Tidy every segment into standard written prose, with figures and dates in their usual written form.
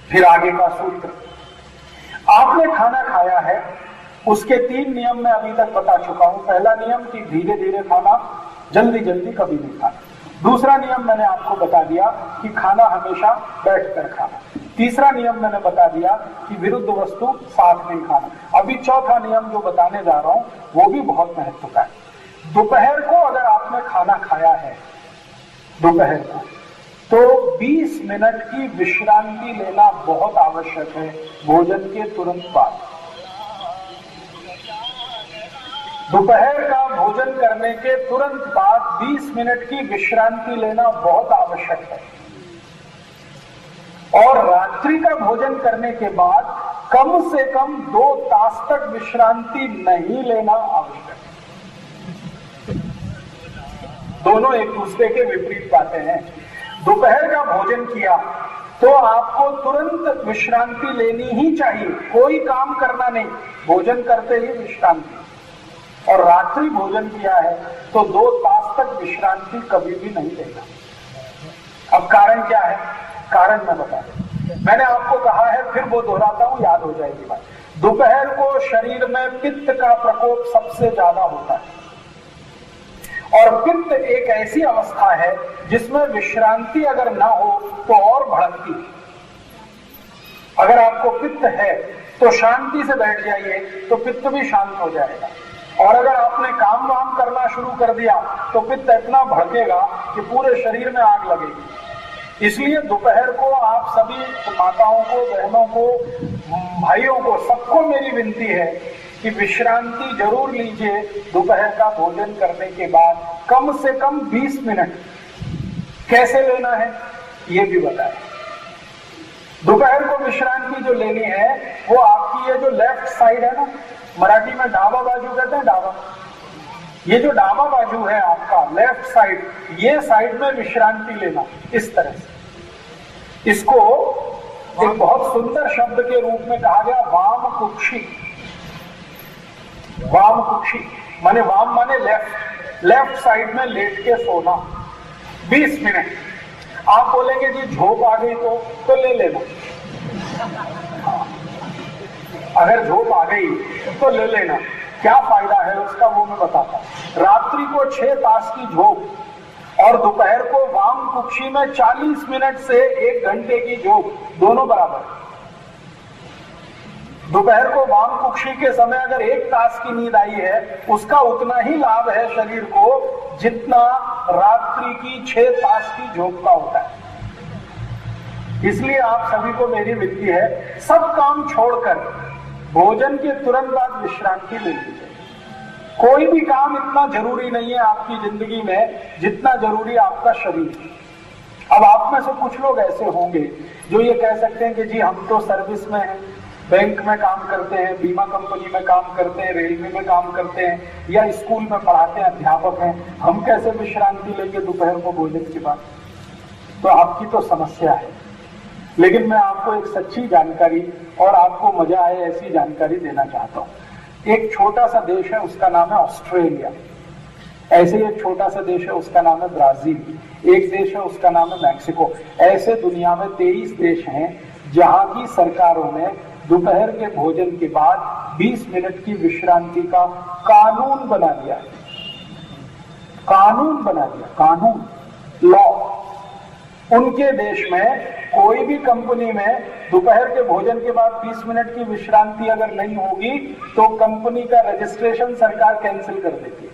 फिर आगे का सूत्र, आपने खाना खाया है, उसके 3 नियम मैं अभी तक बता चुका हूं। पहला नियम कि धीरे धीरे खाना, जल्दी जल्दी कभी नहीं खाना। दूसरा नियम मैंने आपको बता दिया कि खाना हमेशा बैठकर खाना। तीसरा नियम मैंने बता दिया कि विरुद्ध वस्तु साथ नहीं खाना। अभी चौथा नियम जो बताने जा रहा हूं वो भी बहुत महत्व का है। दोपहर को अगर आपने खाना खाया है दोपहर को, तो 20 मिनट की विश्रांति लेना बहुत आवश्यक है भोजन के तुरंत बाद। दोपहर का भोजन करने के तुरंत बाद 20 मिनट की विश्रांति लेना बहुत आवश्यक है। और रात्रि का भोजन करने के बाद कम से कम 2 तास तक विश्रांति नहीं लेना आवश्यक है। दोनों एक दूसरे के विपरीत बातें हैं। दोपहर का भोजन किया तो आपको तुरंत विश्रांति लेनी ही चाहिए, कोई काम करना नहीं, भोजन करते ही विश्रांति। और रात्रि भोजन किया है तो 2 तास तक विश्रांति कभी भी नहीं लेना। अब कारण क्या है? कारण मैं बता दूं, मैंने आपको कहा है, फिर वो दोहराता हूं, याद हो जाएगी बात। दोपहर को शरीर में पित्त का प्रकोप सबसे ज्यादा होता है और पित्त एक ऐसी अवस्था है जिसमें विश्रांति अगर ना हो तो और भड़कती है। अगर आपको पित्त है तो शांति से बैठ जाइए तो पित्त भी शांत हो जाएगा। और अगर आपने काम वाम करना शुरू कर दिया तो पित्त इतना भड़केगा कि पूरे शरीर में आग लगेगी। इसलिए दोपहर को आप सभी माताओं को, बहनों को, भाइयों को, सबको मेरी विनती है कि विश्रांति जरूर लीजिए दोपहर का भोजन करने के बाद, कम से कम 20 मिनट। कैसे लेना है ये भी बताएं। दोपहर को विश्रांति जो लेनी है वो आपकी ये जो लेफ्ट साइड है ना, मराठी में डाबा बाजू कहते हैं, डाबा, ये जो डाबा बाजू है आपका लेफ्ट साइड, ये साइड में विश्रांति लेना इस तरह से। इसको एक बहुत सुंदर शब्द के रूप में कहा गया वाम कुक्षी। वाम कुक्षी माने, वाम माने लेफ्ट, लेफ्ट साइड में लेट के सोना 20 मिनट। आप बोलेंगे जी झोंक आ गई तो ले लेना। अगर झोंक आ गई तो ले लेना, क्या फायदा है उसका वो मैं बताता हूं। रात्रि को 6 तास की झोंक और दोपहर को वाम कुक्षी में 40 मिनट से 1 घंटे की झोंक, दोनों बराबर। दोपहर को वाम कुक्षी के समय अगर 1 तास की नींद आई है उसका उतना ही लाभ है शरीर को जितना रात्रि की 6 तास की झोंक का होता है। इसलिए आप सभी को मेरी विनती है, सब काम छोड़कर भोजन के तुरंत बाद विश्रांति ले लीजिए। कोई भी काम इतना जरूरी नहीं है आपकी जिंदगी में जितना जरूरी आपका शरीर। अब आप में से कुछ लोग ऐसे होंगे जो ये कह सकते हैं कि जी हम तो सर्विस में हैं, बैंक में काम करते हैं, बीमा कंपनी में काम करते हैं, रेलवे में काम करते हैं, या स्कूल में पढ़ाते हैं, अध्यापक हैं, हम कैसे विश्रांति लेंगे दोपहर को भोजन के बाद? तो आपकी तो समस्या है। लेकिन मैं आपको एक सच्ची जानकारी और आपको मजा आए ऐसी जानकारी देना चाहता हूं। एक छोटा सा देश है, उसका नाम है ऑस्ट्रेलिया। ऐसे ही एक छोटा सा देश है, उसका नाम है ब्राजील। एक देश है, उसका नाम है मैक्सिको। ऐसे दुनिया में 23 देश हैं जहां की सरकारों ने दोपहर के भोजन के बाद 20 मिनट की विश्रांति का कानून बना दिया। कानून बना दिया, कानून, लॉ। उनके देश में कोई भी कंपनी में दोपहर के भोजन के बाद 20 मिनट की विश्रांति अगर नहीं होगी तो कंपनी का रजिस्ट्रेशन सरकार कैंसिल कर देती है।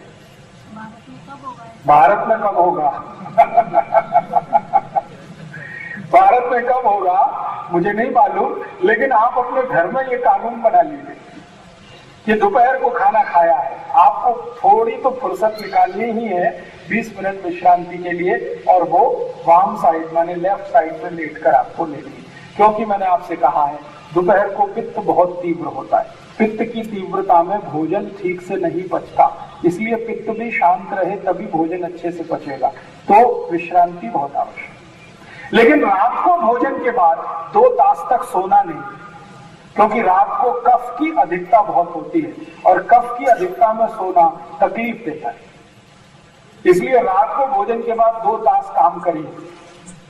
भारत में कब होगा? भारत में कब होगा मुझे नहीं मालूम, लेकिन आप अपने घर में ये कानून बना लीजिए कि दोपहर को खाना खाया है, आपको थोड़ी तो फुर्सत निकालनी ही है 20 मिनट विश्रांति के लिए, और वो वाम साइड माने लेफ्ट साइड में लेटकर आपको लेनी है। क्योंकि मैंने आपसे कहा है दोपहर को पित्त बहुत तीव्र होता है, पित्त की तीव्रता में भोजन ठीक से नहीं पचता, इसलिए पित्त भी शांत रहे तभी भोजन अच्छे से पचेगा। तो विश्रांति बहुत आवश्यक। लेकिन रात को भोजन के बाद 2 तास तक सोना नहीं, क्योंकि रात को कफ की अधिकता बहुत होती है और कफ की अधिकता में सोना तकलीफ देता है। इसलिए रात को भोजन के बाद 2 तास काम करिए,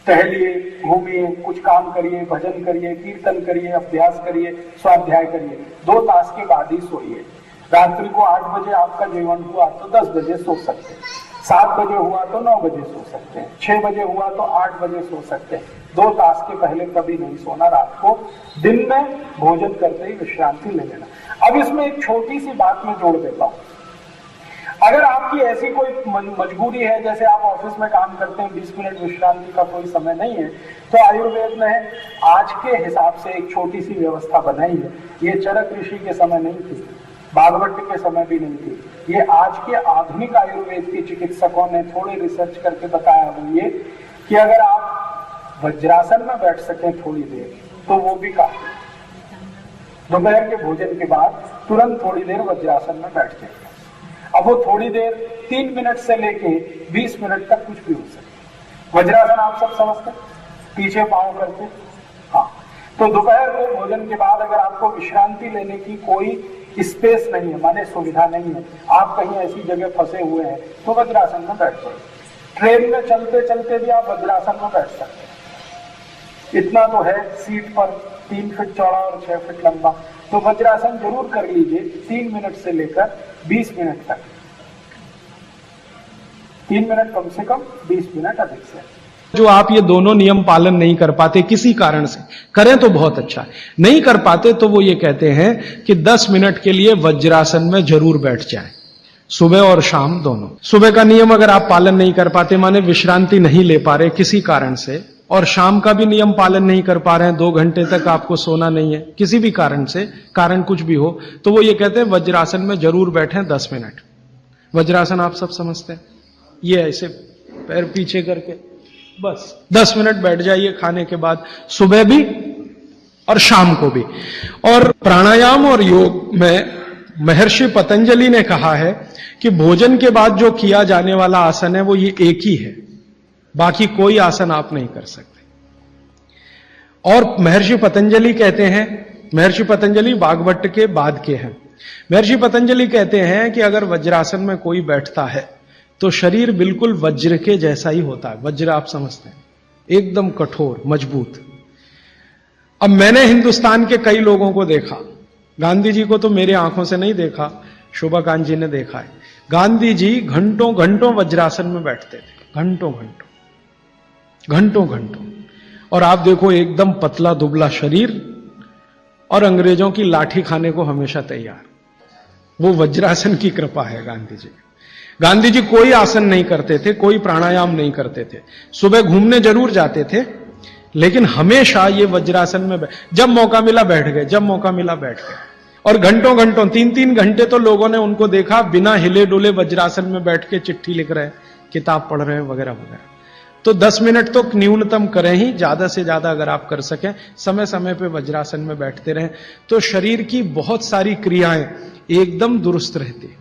टहलिए, घूमिए, कुछ काम करिए, भजन करिए, कीर्तन करिए, अभ्यास करिए, स्वाध्याय करिए। 2 तास के बाद ही सोइए। रात्रि को 8 बजे आपका जीवन हुआ तो 10 बजे सो सकते हैं, 7 बजे हुआ तो 9 बजे सो सकते हैं, 6 बजे हुआ तो 8 बजे सो सकते हैं। 2 तास के पहले कभी नहीं सोना। रात को दिन में भोजन करते ही विश्रांति ले लेना। अब इसमें एक छोटी सी बात मैं जोड़ देता हूं। अगर आपकी ऐसी कोई मजबूरी है, जैसे आप ऑफिस में काम करते हैं, 20 मिनट विश्रांति का कोई समय नहीं है, तो आयुर्वेद ने आज के हिसाब से एक छोटी सी व्यवस्था बनाई है। ये चरक ऋषि के समय नहीं थी, भागवत के समय भी नहीं थी, ये आज के आधुनिक आयुर्वेद के चिकित्सकों ने थोड़े रिसर्च करके बताया वो ये कि अगर आप वज्रासन में बैठ सकें थोड़ी देर तो वो भी काफी। दोपहर के भोजन के बाद तुरंत थोड़ी देर वज्रासन में बैठ जाइए। अब वो थोड़ी देर 3 मिनट से लेके 20 मिनट तक कुछ भी हो सकता है। वज्रासन आप सब समझते हैं, पीछे पांव करके। हाँ, तो दोपहर को भोजन के बाद अगर आपको विश्रांति लेने की कोई स्पेस नहीं है, माने सुविधा नहीं है, आप कहीं ऐसी जगह फंसे हुए हैं, तो वज्रासन में बैठ जाइए। ट्रेन में चलते चलते भी आप वज्रासन में बैठ सकते हैं। इतना तो है सीट पर, 3 फीट चौड़ा और 6 फीट लंबा, तो वज्रासन जरूर कर लीजिए 3 मिनट से लेकर 20 मिनट तक। 3 मिनट कम से कम, 20 मिनट अधिक से। जो आप ये दोनों नियम पालन नहीं कर पाते किसी कारण से, करें तो बहुत अच्छा है, नहीं कर पाते तो वो ये कहते हैं कि 10 मिनट के लिए वज्रासन में जरूर बैठ जाएं, सुबह और शाम दोनों। सुबह का नियम अगर आप पालन नहीं कर पाते, माने विश्रांति नहीं ले पा रहे किसी कारण से, और शाम का भी नियम पालन नहीं कर पा रहे हैं, 2 घंटे तक आपको सोना नहीं है किसी भी कारण से, कारण कुछ भी हो, तो वो ये कहते हैं वज्रासन में जरूर बैठें 10 मिनट। वज्रासन आप सब समझते हैं, ये ऐसे पैर पीछे करके बस 10 मिनट बैठ जाइए खाने के बाद, सुबह भी और शाम को भी। और प्राणायाम और योग में महर्षि पतंजलि ने कहा है कि भोजन के बाद जो किया जाने वाला आसन है वो ये एक ही है, बाकी कोई आसन आप नहीं कर सकते। और महर्षि पतंजलि कहते हैं, महर्षि पतंजलि वाग्भट के बाद के हैं, महर्षि पतंजलि कहते हैं कि अगर वज्रासन में कोई बैठता है तो शरीर बिल्कुल वज्र के जैसा ही होता है। वज्र आप समझते हैं, एकदम कठोर मजबूत। अब मैंने हिंदुस्तान के कई लोगों को देखा, गांधी जी को तो मेरे आंखों से नहीं देखा, शोभाकांत जी ने देखा है। गांधी जी घंटों घंटों वज्रासन में बैठते थे, घंटों घंटों घंटों घंटों। और आप देखो एकदम पतला दुबला शरीर और अंग्रेजों की लाठी खाने को हमेशा तैयार। वो वज्रासन की कृपा है गांधी जी। गांधी जी कोई आसन नहीं करते थे, कोई प्राणायाम नहीं करते थे, सुबह घूमने जरूर जाते थे, लेकिन हमेशा ये वज्रासन में जब मौका मिला बैठ गए, जब मौका मिला बैठ गए। और घंटों घंटों 3-3 घंटे तो लोगों ने उनको देखा बिना हिले डुले वज्रासन में बैठ के चिट्ठी लिख रहे, किताब पढ़ रहे वगैरह वगैरह। तो 10 मिनट तो न्यूनतम करें ही, ज्यादा से ज्यादा अगर आप कर सकें, समय समय पे वज्रासन में बैठते रहें, तो शरीर की बहुत सारी क्रियाएं एकदम दुरुस्त रहती।